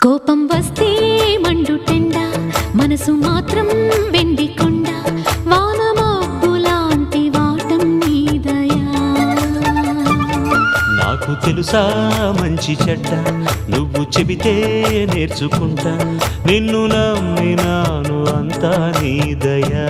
కోపం వస్తే మండుటెండ, మనసు మాత్రం వెండి కొండ, వాన మబ్బులాంటి వాటం నీ దయా. నాకు తెలుసా మంచి చెడ్డ, నువ్వు చెబితే నేర్చుకుంటా, నిన్ను నమ్మినాను అంతా నీ దయా.